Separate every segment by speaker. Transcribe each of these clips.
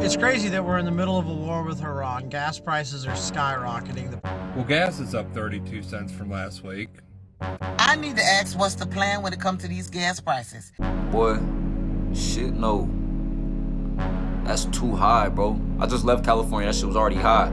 Speaker 1: It's crazy that we're in the middle of a war with Iran. Gas prices are skyrocketing.
Speaker 2: Well, gas is up 32 cents from last week.
Speaker 3: I need to ask what's the plan when it comes to these gas prices.
Speaker 4: Boy, shit, no. That's too high, bro. I just left California. That shit was already high.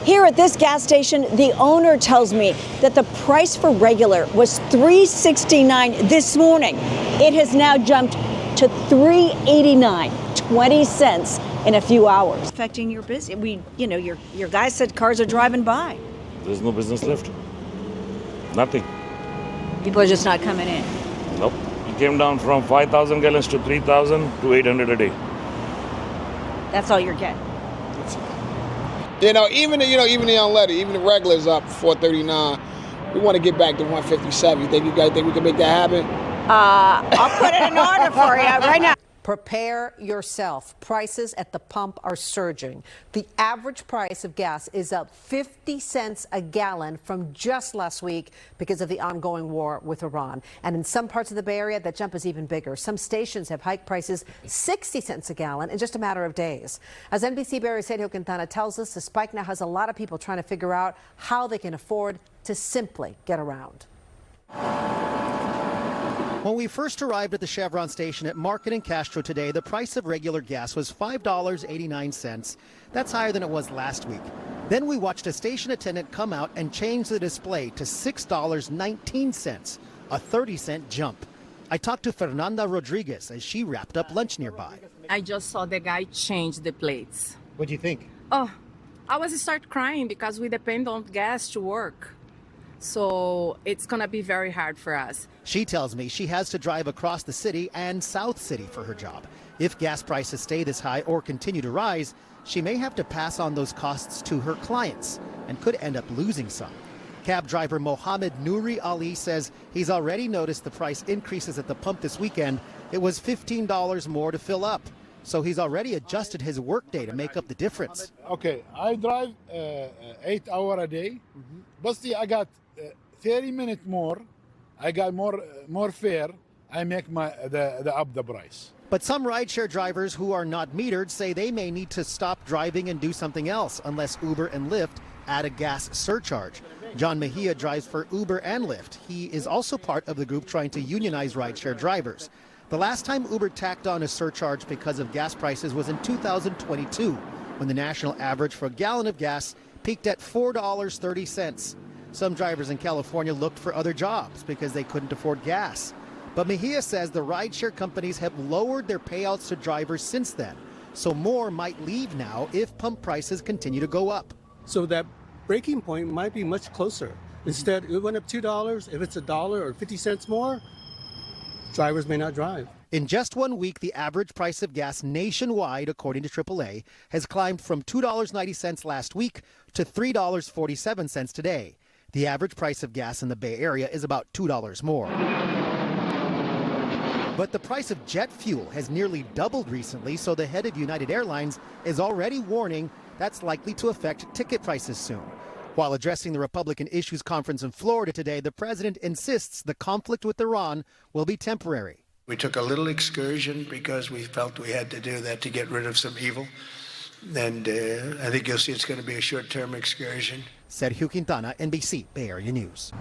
Speaker 5: Here at this gas station, the owner tells me that the price for regular was $3.69 this morning. It has now jumped to $3.89, 20 cents in a few hours. Affecting your business. Your guy said cars are driving by.
Speaker 6: There's no business left. Nothing.
Speaker 5: People are just not coming in.
Speaker 6: Nope. It came down from 5,000 gallons to 3,000 to 800 a day.
Speaker 5: That's all you're getting.
Speaker 7: Even the unleaded, even the regular's up $4.39. We want to get back to 157. You guys think we can make that happen?
Speaker 5: I'll put it in order for you right now.
Speaker 8: Prepare yourself. Prices at the pump are surging. The average price of gas is up 50 cents a gallon from just last week because of the ongoing war with Iran. And in some parts of the Bay Area, that jump is even bigger. Some stations have hiked prices 60 cents a gallon in just a matter of days. As NBC Bay Area's Sergio Quintana tells us, the spike now has a lot of people trying to figure out how they can afford to simply get around.
Speaker 9: When we first arrived at the Chevron station at Market and Castro today, the price of regular gas was $5.89. That's higher than it was last week. Then we watched a station attendant come out and change the display to $6.19, a 30-cent jump. I talked to Fernanda Rodriguez as she wrapped up lunch nearby.
Speaker 10: I just saw the guy change the plates.
Speaker 9: What do you think?
Speaker 10: Oh, I was start crying because we depend on gas to work. So it's going to be very hard for us.
Speaker 9: She tells me she has to drive across the city and South City for her job. If gas prices stay this high or continue to rise, she may have to pass on those costs to her clients and could end up losing some. Cab driver Mohammed Nouri Ali says he's already noticed the price increases at the pump this weekend. It was $15 more to fill up. So he's already adjusted his workday to make up the difference.
Speaker 11: Okay, I drive 8 hours a day, but see, I got 30 minutes more. I got more fare. I make the up the price.
Speaker 9: But some rideshare drivers who are not metered say they may need to stop driving and do something else unless Uber and Lyft add a gas surcharge. John Mejia drives for Uber and Lyft. He is also part of the group trying to unionize rideshare drivers. The last time Uber tacked on a surcharge because of gas prices was in 2022, when the national average for a gallon of gas peaked at $4.30. Some drivers in California looked for other jobs because they couldn't afford gas. But Mejia says the rideshare companies have lowered their payouts to drivers since then, so more might leave now if pump prices continue to go up.
Speaker 12: So that breaking point might be much closer. Instead, it went up $2. If it's $1 or 50 cents more, drivers may not drive.
Speaker 9: In just 1 week, the average price of gas nationwide, according to AAA, has climbed from $2.90 last week to $3.47 today. The average price of gas in the Bay Area is about $2 more. But the price of jet fuel has nearly doubled recently, so the head of United Airlines is already warning that's likely to affect ticket prices soon. While addressing the Republican Issues Conference in Florida today, the president insists the conflict with Iran will be temporary.
Speaker 13: We took a little excursion because we felt we had to do that to get rid of some evil. And I think you'll see it's going to be a short-term excursion.
Speaker 9: Sergio Quintana, NBC Bay Area News.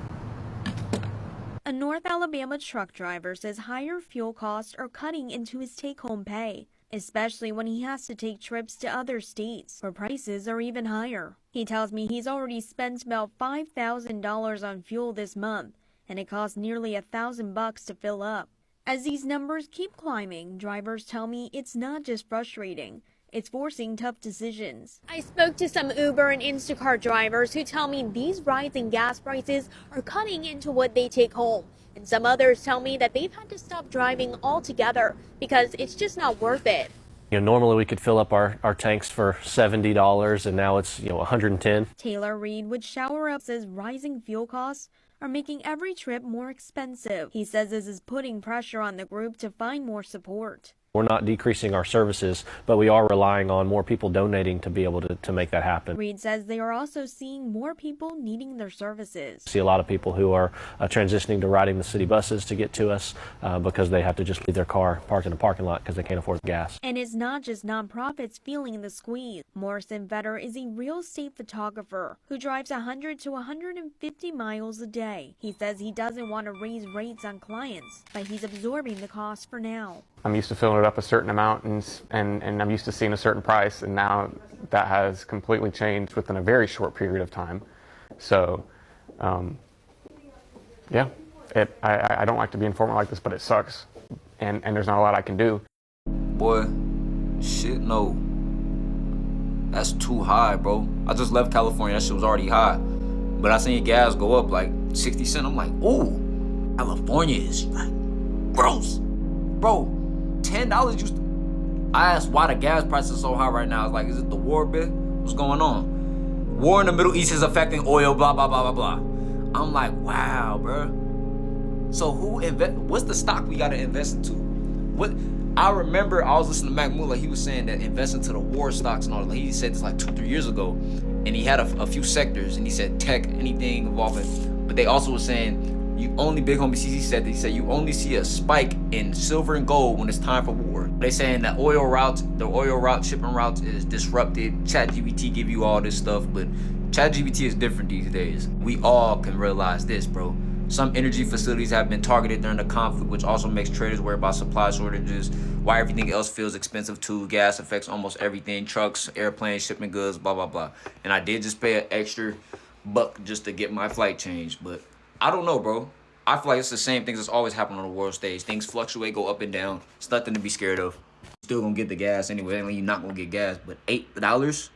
Speaker 14: A North Alabama truck driver says higher fuel costs are cutting into his take-home pay, especially when he has to take trips to other states where prices are even higher. He tells me he's already spent about $5,000 on fuel this month, and it costs nearly $1,000 to fill up. As these numbers keep climbing, drivers tell me it's not just frustrating. It's forcing tough decisions. I spoke to some Uber and Instacart drivers who tell me these rising gas prices are cutting into what they take home. And some others tell me that they've had to stop driving altogether because it's just not worth it.
Speaker 15: Normally we could fill up our tanks for $70 and now it's, $110.
Speaker 14: Taylor Reed with Shower Up says rising fuel costs are making every trip more expensive. He says this is putting pressure on the group to find more support.
Speaker 15: We're not decreasing our services, but we are relying on more people donating to be able to make that happen.
Speaker 14: Reed says they are also seeing more people needing their services.
Speaker 15: See a lot of people who are transitioning to riding the city buses to get to us because they have to just leave their car parked in a parking lot because they can't afford the gas.
Speaker 14: And it's not just nonprofits feeling the squeeze. Morrison Vetter is a real estate photographer who drives 100 to 150 miles a day. He says he doesn't want to raise rates on clients, but he's absorbing the cost for now.
Speaker 16: I'm used to filling it up a certain amount and I'm used to seeing a certain price, and now that has completely changed within a very short period of time. So, yeah, I don't like to be informant like this, but it sucks, and there's not a lot I can do.
Speaker 4: Boy, shit, no. That's too high, bro. I just left California, that shit was already high. But I seen gas go up like 60 cents. I'm like, ooh, California is like gross. Bro, $10 used to... I asked why the gas prices are so high right now. I was like, is it the war bit? What's going on? War in the Middle East is affecting oil, blah, blah, blah, blah, blah. I'm like, wow, bro. So what's the stock we gotta invest into? What? I remember I was listening to Mac Mula. He was saying that invest into the war stocks and all that. He said this like 2-3 years ago. And he had a few sectors, and he said tech, anything involving. But they also were saying, you only, Big Homie CZ said, they say you only see a spike in silver and gold when it's time for war. They saying that the oil route, shipping routes is disrupted. ChatGPT give you all this stuff, but ChatGPT is different these days. We all can realize this, bro. Some energy facilities have been targeted during the conflict, which also makes traders worry about supply shortages, why everything else feels expensive too. Gas affects almost everything, trucks, airplanes, shipping goods, blah, blah, blah. And I did just pay an extra $1 just to get my flight changed, but I don't know, bro. I feel like it's the same things that's always happened on the world stage. Things fluctuate, go up and down. It's nothing to be scared of. Still gonna get the gas anyway. You're not gonna get gas, but $8?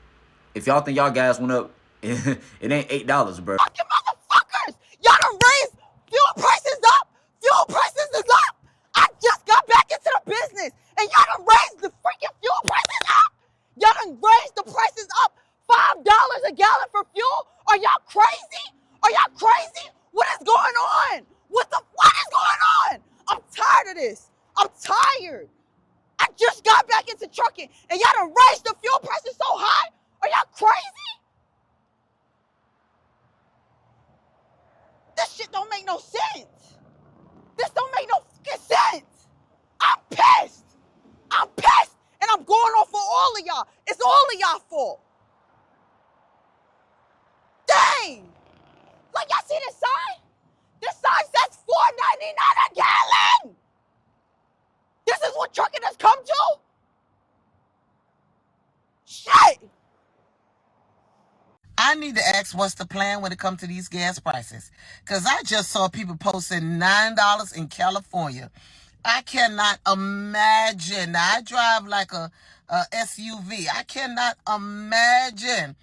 Speaker 4: If y'all think y'all gas went up, it ain't $8, bro.
Speaker 3: Fucking motherfuckers! Y'all done raised fuel prices up! Fuel prices is up! I just got back into the business, and y'all done raised the freaking fuel prices up! Y'all done raised the prices up $5 a gallon for fuel? Are y'all crazy? Are y'all crazy? What is going on? What is going on? I'm tired of this. I'm tired. I just got back into trucking, and y'all done raised the fuel prices so high? Are y'all crazy? This shit don't make no sense. This don't make no fucking sense. I'm pissed. I'm pissed, and I'm going off for all of y'all. It's all of y'all fault. Dang. Like, y'all see this sign? This sign says $4.99 a gallon. This is what trucking has come to? Shit. I need to ask what's the plan when it comes to these gas prices. Because I just saw people posting $9 in California. I cannot imagine. Now, I drive like a SUV. I cannot imagine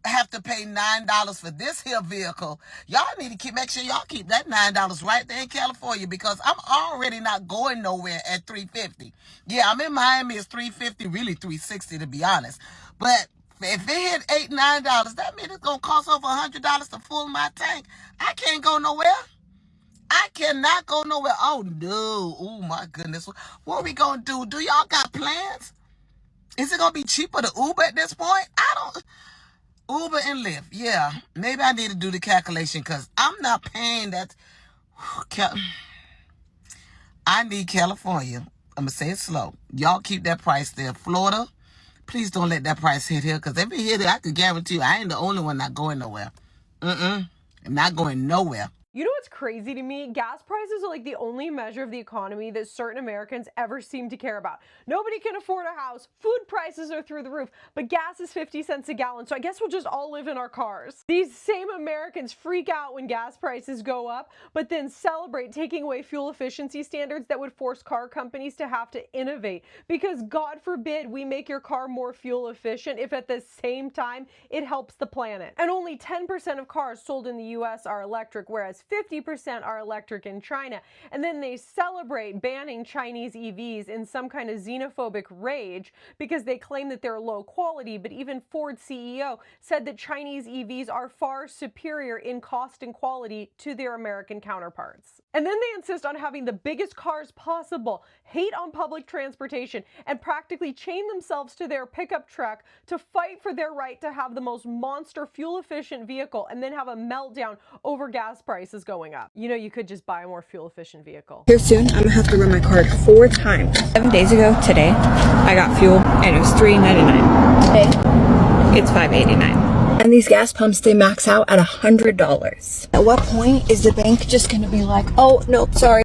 Speaker 3: have to pay $9 for this here vehicle. Y'all need to make sure y'all keep that $9 right there in California, because I'm already not going nowhere at $3.50. Yeah, I'm in Miami, it's $3.50, really $3.60 to be honest. But if it hit $8, $9, that means it's gonna cost over $100 to fill my tank. I can't go nowhere. I cannot go nowhere. Oh no, oh my goodness. What are we gonna do? Do y'all got plans? Is it gonna be cheaper to Uber at this point? Uber and Lyft, yeah. Maybe I need to do the calculation, because I'm not paying that. I need California. I'm going to say it slow. Y'all keep that price there. Florida, please don't let that price hit here, because if it hit here, I can guarantee you I ain't the only one not going nowhere. I'm not going nowhere.
Speaker 17: You know what's crazy to me? Gas prices are like the only measure of the economy that certain Americans ever seem to care about. Nobody can afford a house, food prices are through the roof, but gas is 50 cents a gallon, so I guess we'll just all live in our cars. These same Americans freak out when gas prices go up, but then celebrate taking away fuel efficiency standards that would force car companies to have to innovate, because God forbid we make your car more fuel efficient if at the same time it helps the planet. And only 10% of cars sold in the US are electric, whereas almost 50% are electric in China. And then they celebrate banning Chinese EVs in some kind of xenophobic rage because they claim that they're low quality. But even Ford CEO said that Chinese EVs are far superior in cost and quality to their American counterparts. And then they insist on having the biggest cars possible, hate on public transportation, and practically chain themselves to their pickup truck to fight for their right to have the most monster fuel-efficient vehicle and then have a meltdown over gas prices going up. You know, you could just buy a more fuel-efficient vehicle.
Speaker 18: Here soon, I'm gonna have to run my card 4 times. 7 days ago today, I got fuel and it was $3.99. Today, it's $5.89. And these gas pumps, they max out at $100. At what point is the bank just gonna be like, oh, nope, sorry,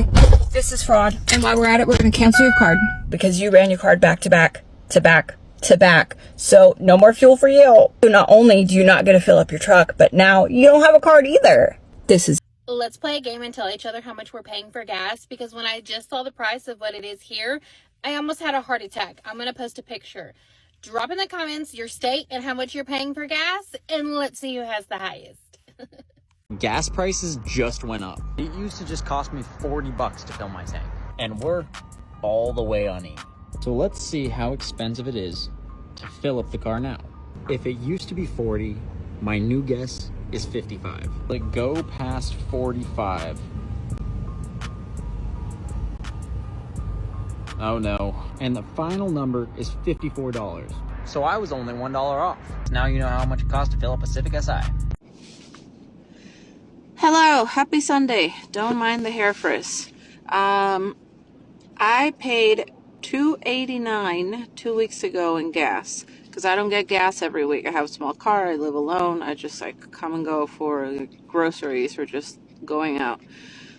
Speaker 18: this is fraud. And while we're at it, we're gonna cancel your card because you ran your card back to back to back to back. So no more fuel for you. So not only do you not get to fill up your truck, but now you don't have a card either. This is...
Speaker 19: Let's play a game and tell each other how much we're paying for gas, because when I just saw the price of what it is here, I almost had a heart attack. I'm gonna post a picture. Drop in the comments your state and how much you're paying for gas, and let's see who has the highest.
Speaker 20: Gas prices just went up. It used to just cost me $40 to fill my tank, and we're all the way on E. So let's see how expensive it is to fill up the car now. If it used to be 40, my new guess is 55. Like, go past 45. Oh no. And the final number is $54. So I was only $1 off. Now you know how much it costs to fill up a Civic Si.
Speaker 21: Hello, happy Sunday. Don't mind the hair frizz. I paid $2.89 2 weeks ago in gas because I don't get gas every week. I have a small car. I live alone. I just like come and go for groceries or just going out,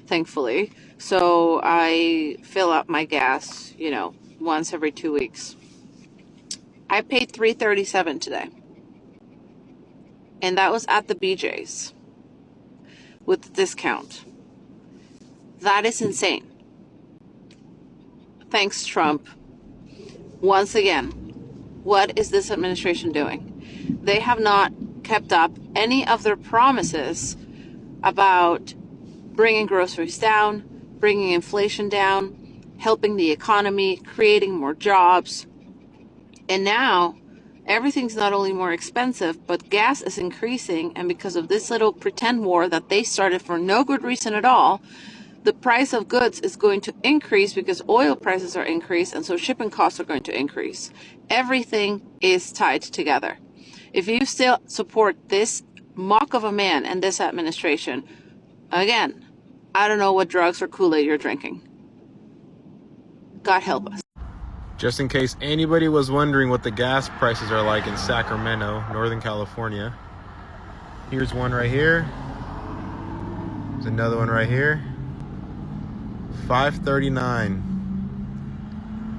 Speaker 21: thankfully. So I fill up my gas, you know, once every 2 weeks. I paid $3.37 today, and that was at the BJ's with the discount. That is insane. Thanks, Trump. Once again, what is this administration doing? They have not kept up any of their promises about bringing groceries down, bringing inflation down, helping the economy, creating more jobs. And now everything's not only more expensive, but gas is increasing. And because of this little pretend war that they started for no good reason at all, the price of goods is going to increase because oil prices are increased, and so shipping costs are going to increase. Everything is tied together. If you still support this mock of a man and this administration, again, I don't know what drugs or Kool-Aid you're drinking. God help us.
Speaker 22: Just in case anybody was wondering what the gas prices are like in Sacramento, Northern California, here's one right here. There's another one right here. $5.39.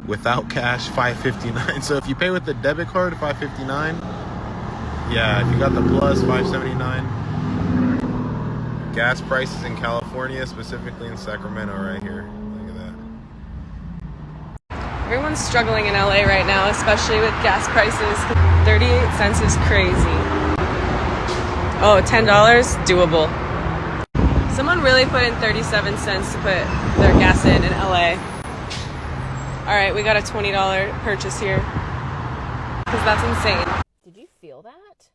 Speaker 22: Without cash, $5.59. So if you pay with the debit card, $5.59. Yeah, if you got the plus, $5.79. Gas prices in California, specifically in Sacramento right here. Look at that.
Speaker 23: Everyone's struggling in LA right now, especially with gas prices. 38 cents is crazy. Oh, $10? Doable. Someone really put in 37 cents to put their gas in LA. All right, we got a $20 purchase here. Because that's insane.
Speaker 24: Did you feel that?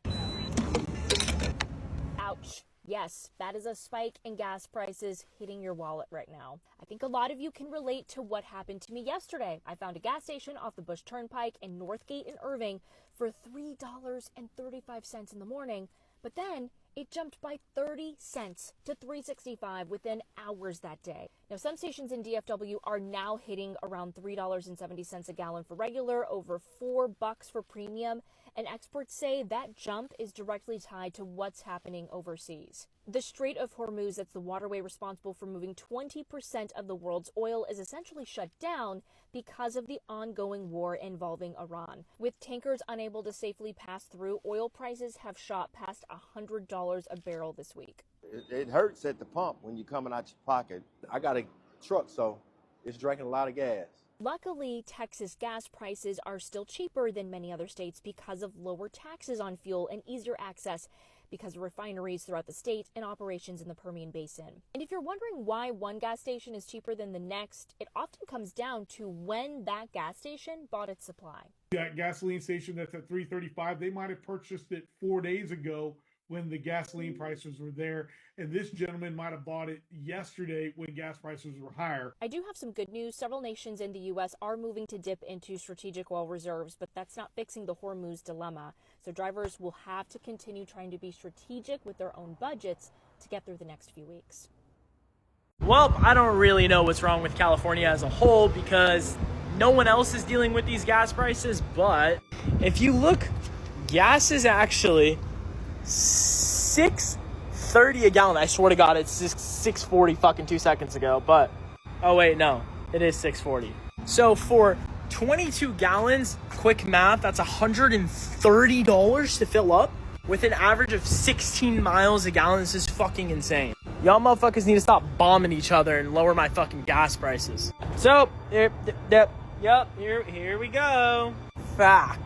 Speaker 24: Ouch. Yes, that is a spike in gas prices hitting your wallet right now. I think a lot of you can relate to what happened to me yesterday. I found a gas station off the Bush Turnpike in Northgate in Irving for $3.35 in the morning, but then it jumped by 30 cents to $3.65 within hours that day. Now, some stations in DFW are now hitting around $3.70 a gallon for regular, over $4 for premium, and experts say that jump is directly tied to what's happening overseas. The Strait of Hormuz, that's the waterway responsible for moving 20% of the world's oil, is essentially shut down because of the ongoing war involving Iran. With tankers unable to safely pass through, oil prices have shot past $100 a barrel this week.
Speaker 25: It hurts at the pump when you're coming out your pocket. I got a truck, so it's drinking a lot of gas.
Speaker 24: Luckily, Texas gas prices are still cheaper than many other states because of lower taxes on fuel and easier access. because of refineries throughout the state and operations in the Permian Basin. And if you're wondering why one gas station is cheaper than the next, it often comes down to when that gas station bought its supply.
Speaker 1: That gasoline station that's at $3.35, they might have purchased it 4 days ago when the gasoline prices were there, and this gentleman might have bought it yesterday when gas prices were higher.
Speaker 24: I do have some good news. Several nations in the U.S. are moving to dip into strategic oil reserves, but that's not fixing the Hormuz dilemma. So drivers will have to continue trying to be strategic with their own budgets to get through the next few weeks.
Speaker 2: Well, I don't really know what's wrong with California as a whole because no one else is dealing with these gas prices, but if you look, gas is actually $6.30 a gallon. I swear to God, it's $6.40 fucking 2 seconds ago, but oh wait, no, it is $6.40. So for 22 gallons, quick math, that's $130 to fill up with an average of 16 miles a gallon. This is fucking insane. Y'all motherfuckers need to stop bombing each other and lower my fucking gas prices. So, here we go. Fuck.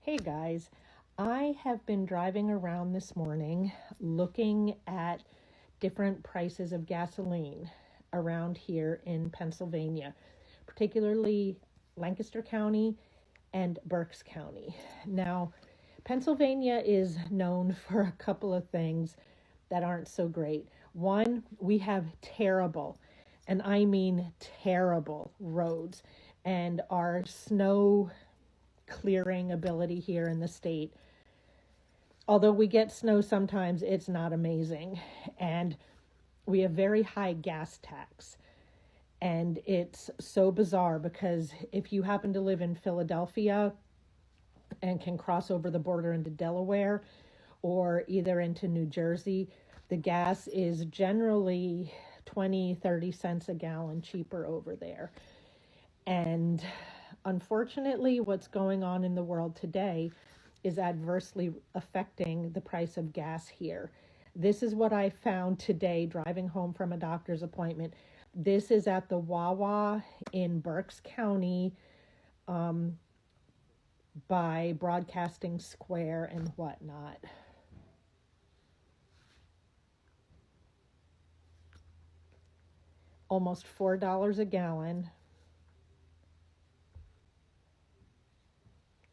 Speaker 5: Hey guys, I have been driving around this morning looking at different prices of gasoline around here in Pennsylvania, particularly Lancaster County and Berks County. Now, Pennsylvania is known for a couple of things that aren't so great. One, we have terrible, and I mean terrible, roads, and our snow clearing ability here in the state. Although we get snow sometimes, it's not amazing. And we have very high gas tax. And it's so bizarre because if you happen to live in Philadelphia and can cross over the border into Delaware or either into New Jersey, the gas is generally 20-30 cents a gallon cheaper over there. And unfortunately, what's going on in the world today is adversely affecting the price of gas here. This is what I found today driving home from a doctor's appointment. This is at the Wawa in Berks County by Broadcasting Square and whatnot. Almost $4 a gallon.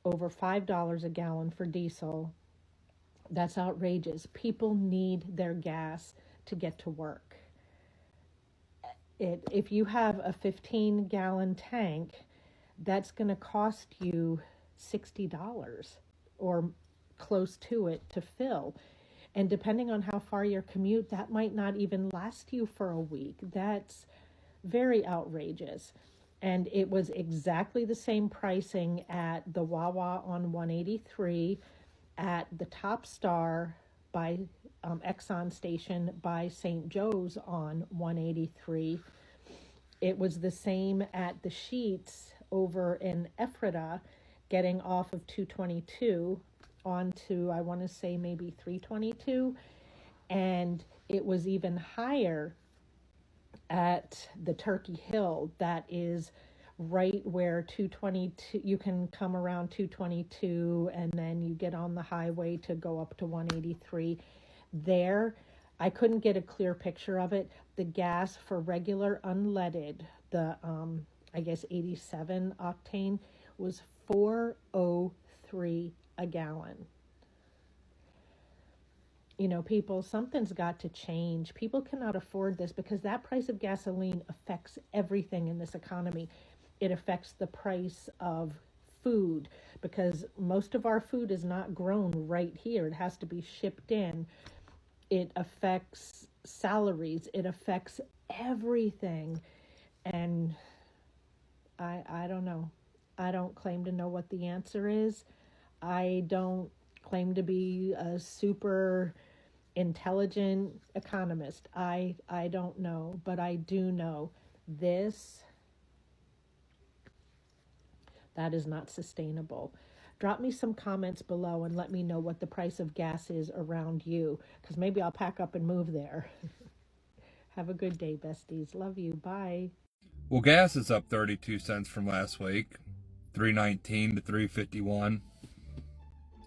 Speaker 5: Over $5 a gallon for diesel. That's outrageous. People need their gas to get to work. If you have a 15-gallon tank, that's going to cost you $60 or close to it to fill. And depending on how far your commute, that might not even last you for a week. That's very outrageous. And it was exactly the same pricing at the Wawa on 183, at the Top Star by Exxon station by St. Joe's on 183. It was the same at the Sheets over in Ephrata, getting off of 222 onto, I want to say maybe 322. And it was even higher at the Turkey Hill, that is right where 222, you can come around 222 and then you get on the highway to go up to 183. There, I couldn't get a clear picture of it. The gas for regular unleaded, the I guess 87 octane, was $4.03 a gallon. You know, people, something's got to change. People cannot afford this because that price of gasoline affects everything in this economy. It affects the price of food because most of our food is not grown right here. It has to be shipped in. It affects salaries. It affects everything. And I don't know. I don't claim to know what the answer is. I don't claim to be a super intelligent economist. I don't know, but I do know this, that is not sustainable. Drop me some comments below and let me know what the price of gas is around you, because maybe I'll pack up and move there. Have a good day, besties. Love you. Bye.
Speaker 6: Well, gas is up 32 cents from last week, $3.19 to $3.51.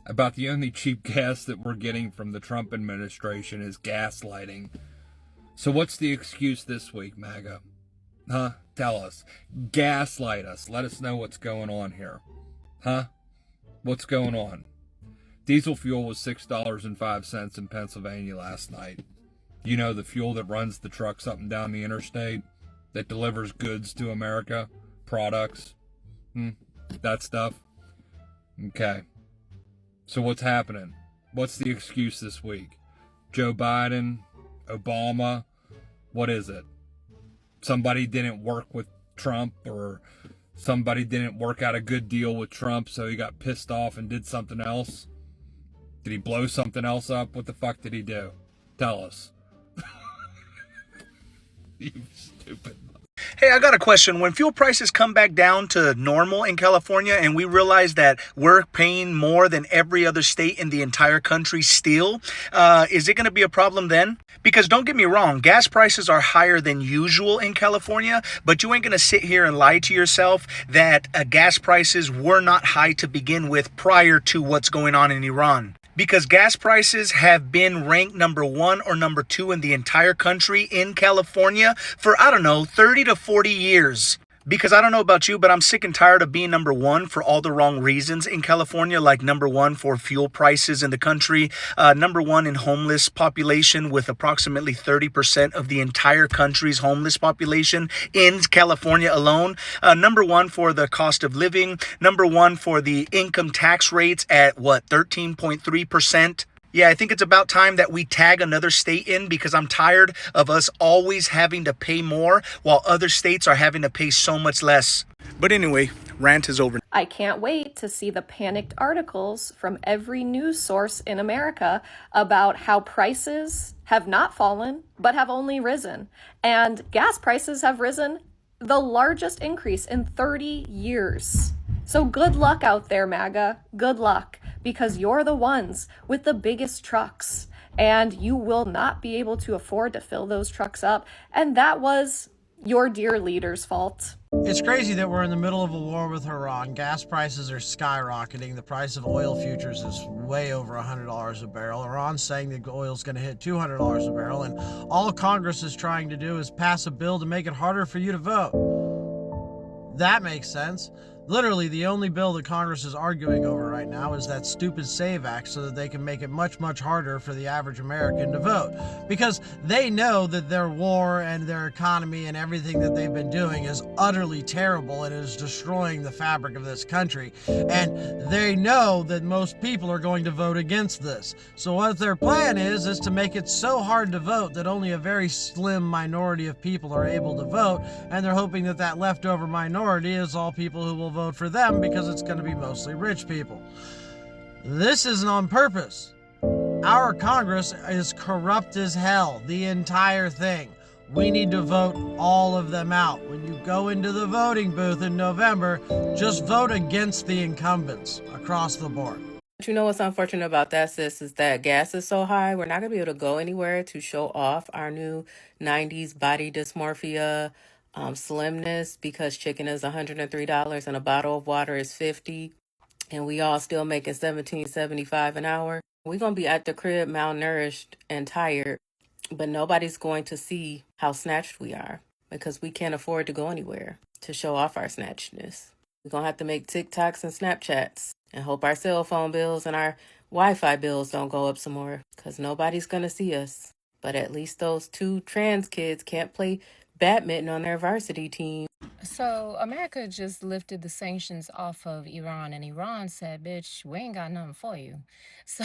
Speaker 6: about the only cheap gas that we're getting from the Trump administration is gaslighting. So what's the excuse this week, MAGA? Huh? Tell us. Gaslight us. Let us know what's going on here. Huh? What's going on? Diesel fuel was $6.05 in Pennsylvania last night. You know, the fuel that runs the trucks up and down the interstate, that delivers goods to America, products, that stuff. Okay. So what's happening? What's the excuse this week? Joe Biden, Obama, what is it? Somebody didn't work with Trump, or somebody didn't work out a good deal with Trump, so he got pissed off and did something else? Did he blow something else up? What the fuck did he do? Tell us. You stupid.
Speaker 7: Hey, I got a question. When fuel prices come back down to normal in California and we realize that we're paying more than every other state in the entire country still, is it going to be a problem then? Because don't get me wrong, gas prices are higher than usual in California, but you ain't going to sit here and lie to yourself that gas prices were not high to begin with prior to what's going on in Iran. Because gas prices have been ranked number 1 or number 2 in the entire country in California for, I don't know, 30 to 40 years. Because I don't know about you, but I'm sick and tired of being number 1 for all the wrong reasons in California, like number 1 for fuel prices in the country, number 1 in homeless population, with approximately 30% of the entire country's homeless population in California alone, number 1 for the cost of living, number 1 for the income tax rates at 13.3%. Yeah, I think it's about time that we tag another state in, because I'm tired of us always having to pay more while other states are having to pay so much less. But anyway, rant is over.
Speaker 8: I can't wait to see the panicked articles from every news source in America about how prices have not fallen, but have only risen. And gas prices have risen the largest increase in 30 years. So good luck out there, MAGA. Good luck. Because you're the ones with the biggest trucks, and you will not be able to afford to fill those trucks up. And that was your dear leader's fault.
Speaker 10: It's crazy that we're in the middle of a war with Iran. Gas prices are skyrocketing. The price of oil futures is way over $100 a barrel. Iran's saying that oil's going to hit $200 a barrel. And all Congress is trying to do is pass a bill to make it harder for you to vote. That makes sense. Literally, the only bill that Congress is arguing over right now is that stupid SAVE Act, so that they can make it much, much harder for the average American to vote. Because they know that their war and their economy and everything that they've been doing is utterly terrible and is destroying the fabric of this country. And they know that most people are going to vote against this. So what their plan is to make it so hard to vote that only a very slim minority of people are able to vote. And they're hoping that that leftover minority is all people who will vote for them, because it's going to be mostly rich people. This isn't on purpose. Our Congress is corrupt as hell, the entire thing. We need to vote all of them out. When you go into the voting booth in November, just vote against the incumbents across the board.
Speaker 11: But you know what's unfortunate about that, sis, is that gas is so high, we're not going to be able to go anywhere to show off our new 90s body dysmorphia, slimness, because chicken is $103 and a bottle of water is $50, and we all still making $17.75 an hour. We're gonna be at the crib malnourished and tired, but nobody's going to see how snatched we are, because we can't afford to go anywhere to show off our snatchedness. We're gonna have to make TikToks and Snapchats and hope our cell phone bills and our Wi-Fi bills don't go up some more, because nobody's gonna see us. But at least those 2 trans kids can't play badminton on their varsity team.
Speaker 12: So America just lifted the sanctions off of Iran, and Iran said, bitch, we ain't got nothing for you. So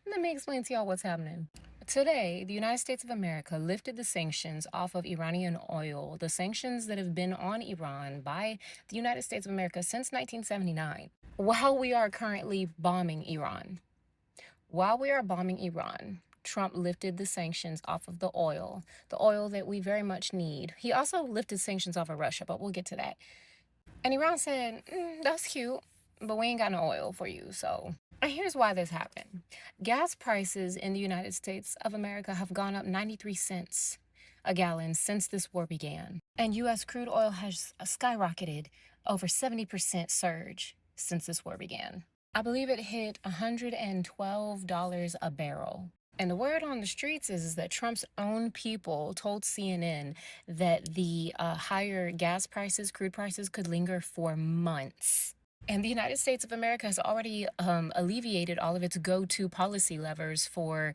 Speaker 12: let me explain to y'all what's happening. Today, the United States of America lifted the sanctions off of Iranian oil, the sanctions that have been on Iran by the United States of America since 1979, while we are currently bombing Iran. While we are bombing Iran, Trump lifted the sanctions off of the oil that we very much need. He also lifted sanctions off of Russia, but we'll get to that. And Iran said, that's cute, but we ain't got no oil for you. So here's why this happened. Gas prices in the United States of America have gone up 93 cents a gallon since this war began. And U.S. crude oil has skyrocketed over 70% surge since this war began. I believe it hit $112 a barrel. And the word on the streets is that Trump's own people told CNN that the higher gas prices, crude prices, could linger for months. And the United States of America has already alleviated all of its go-to policy levers for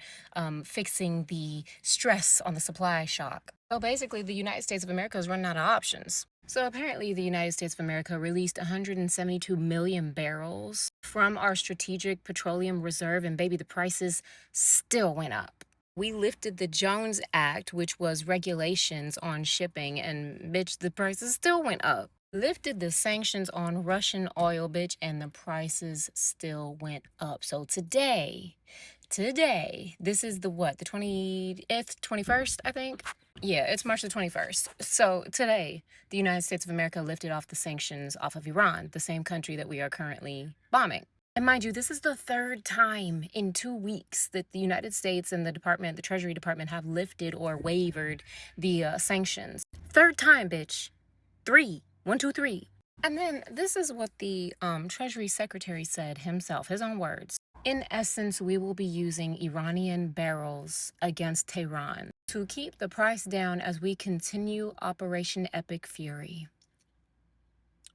Speaker 12: fixing the stress on the supply shock. So basically, the United States of America is running out of options. So apparently, the United States of America released 172 million barrels from our strategic petroleum reserve, and baby, the prices still went up. We lifted the Jones Act, which was regulations on shipping, and bitch, the prices still went up. Lifted the sanctions on Russian oil, bitch, and the prices still went up. So today, this is the what, the 20th, 21st, I think? Yeah, it's March the 21st. So today, the United States of America lifted off the sanctions off of Iran, the same country that we are currently bombing. And mind you, this is the third time in 2 weeks that the United States and the Treasury Department have lifted or waived the sanctions. Third time, bitch. 3. 1, 2, 3. And then this is what the Treasury Secretary said himself, his own words. In essence, we will be using Iranian barrels against Tehran to keep the price down as we continue Operation Epic Fury.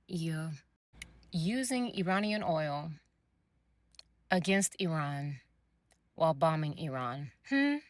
Speaker 12: Yeah. Using Iranian oil against Iran while bombing Iran. And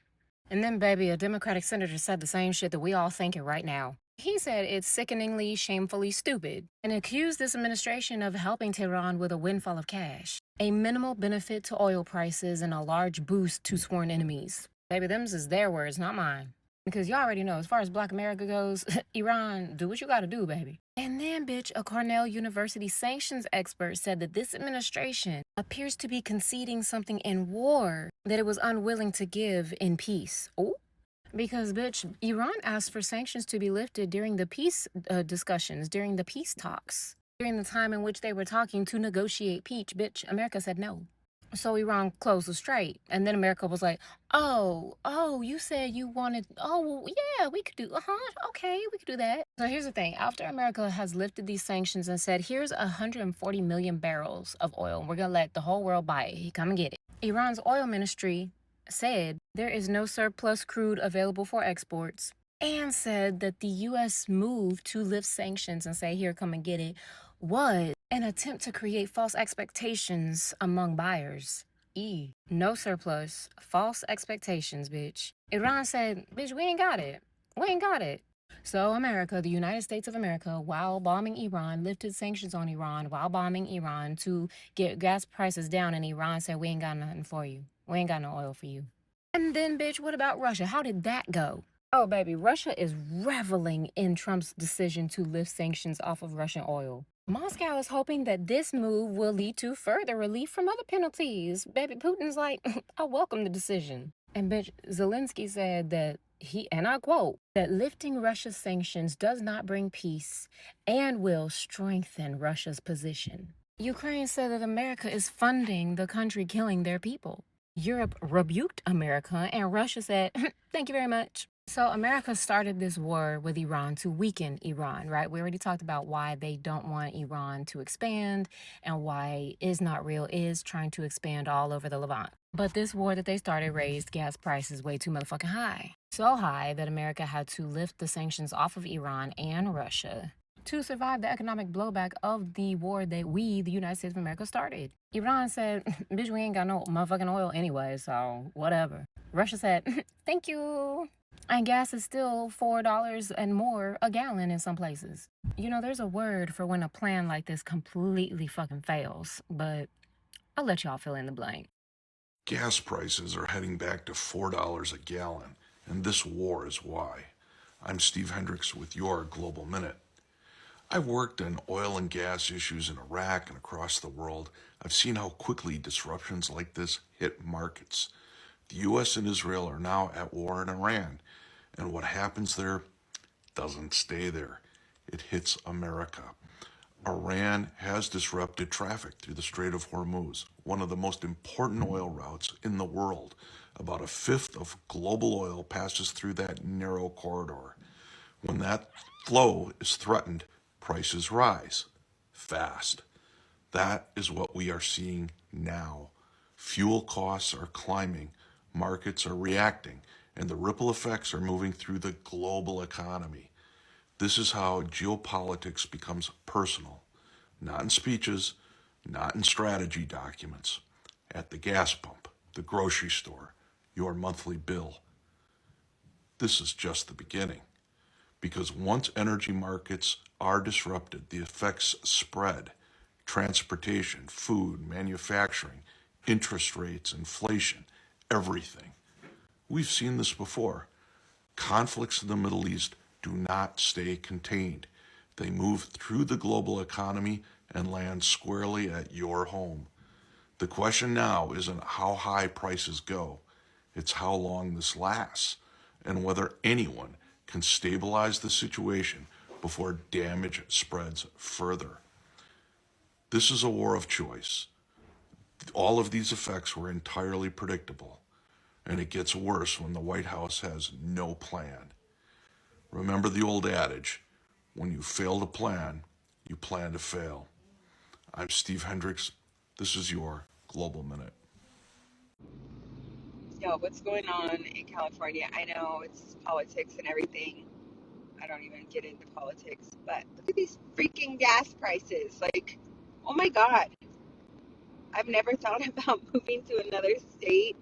Speaker 12: then, baby, a Democratic senator said the same shit that we all thinking right now. He said it's sickeningly, shamefully stupid and accused this administration of helping Tehran with a windfall of cash, a minimal benefit to oil prices, and a large boost to sworn enemies. Baby, them's is their words, not mine. Because you already know, as far as Black America goes, Iran, do what you gotta do, baby. And then, bitch, a Cornell University sanctions expert said that this administration appears to be conceding something in war that it was unwilling to give in peace. Oh. Because, bitch, Iran asked for sanctions to be lifted during the peace discussions, during the peace talks, during the time in which they were talking to negotiate peace. Bitch, America said no. So Iran closed the strait. And then America was like, oh, you said you wanted, well, yeah, we could do, okay, we could do that. So here's the thing. After America has lifted these sanctions and said, here's 140 million barrels of oil, we're going to let the whole world buy it. Come and get it. Iran's oil ministry said there is no surplus crude available for exports, and said that the U.S. move to lift sanctions and say, here, come and get it, was an attempt to create false expectations among buyers. No surplus, false expectations, bitch. Iran said, bitch, we ain't got it. We ain't got it. So America, the United States of America, while bombing Iran, lifted sanctions on Iran while bombing Iran to get gas prices down, and Iran said, we ain't got nothing for you. We ain't got no oil for you. And then, bitch, what about Russia? How did that go? Oh, baby, Russia is reveling in Trump's decision to lift sanctions off of Russian oil. Moscow is hoping that this move will lead to further relief from other penalties. Baby, Putin's like, I welcome the decision. And bitch, Zelensky said that and I quote, that lifting Russia's sanctions does not bring peace and will strengthen Russia's position. Ukraine said that America is funding the country killing their people. Europe rebuked America, and Russia said, thank you very much. So America started this war with Iran to weaken Iran, right? We already talked about why they don't want Iran to expand and why Is Not Real is trying to expand all over the Levant. But this war that they started raised gas prices way too motherfucking high. So high that America had to lift the sanctions off of Iran and Russia to survive the economic blowback of the war that we, the United States of America, started. Iran said, bitch, we ain't got no motherfucking oil anyway, so whatever. Russia said, thank you. And gas is still $4 and more a gallon in some places. You know, there's a word for when a plan like this completely fucking fails, but I'll let y'all fill in the blank.
Speaker 9: Gas prices are heading back to $4 a gallon, and this war is why. I'm Steve Hendricks with your Global Minute. I've worked on oil and gas issues in Iraq and across the world. I've seen how quickly disruptions like this hit markets. The U.S. and Israel are now at war in Iran, and what happens there doesn't stay there. It hits America. Iran has disrupted traffic through the Strait of Hormuz, one of the most important oil routes in the world. About a fifth of global oil passes through that narrow corridor. When that flow is threatened, prices rise fast. That is what we are seeing now. Fuel costs are climbing, markets are reacting, and the ripple effects are moving through the global economy. This is how geopolitics becomes personal, not in speeches, not in strategy documents, at the gas pump, the grocery store, your monthly bill. This is just the beginning, because once energy markets are disrupted, the effects spread. Transportation, food, manufacturing, interest rates, inflation, everything. We've seen this before. Conflicts in the Middle East do not stay contained. They move through the global economy and land squarely at your home. The question now isn't how high prices go, it's how long this lasts and whether anyone can stabilize the situation before damage spreads further. This is a war of choice. All of these effects were entirely predictable, and it gets worse when the White House has no plan. Remember the old adage, when you fail to plan, you plan to fail. I'm Steve Hendricks. This is your Global Minute.
Speaker 18: Yo, what's going on in California? I know it's politics and everything. I don't even get into politics, but look at these freaking gas prices. Like, oh my God. I've never thought about moving to another state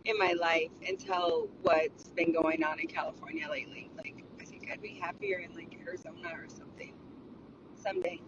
Speaker 18: in my life until what's been going on in California lately. Like, I think I'd be happier in like Arizona or something someday.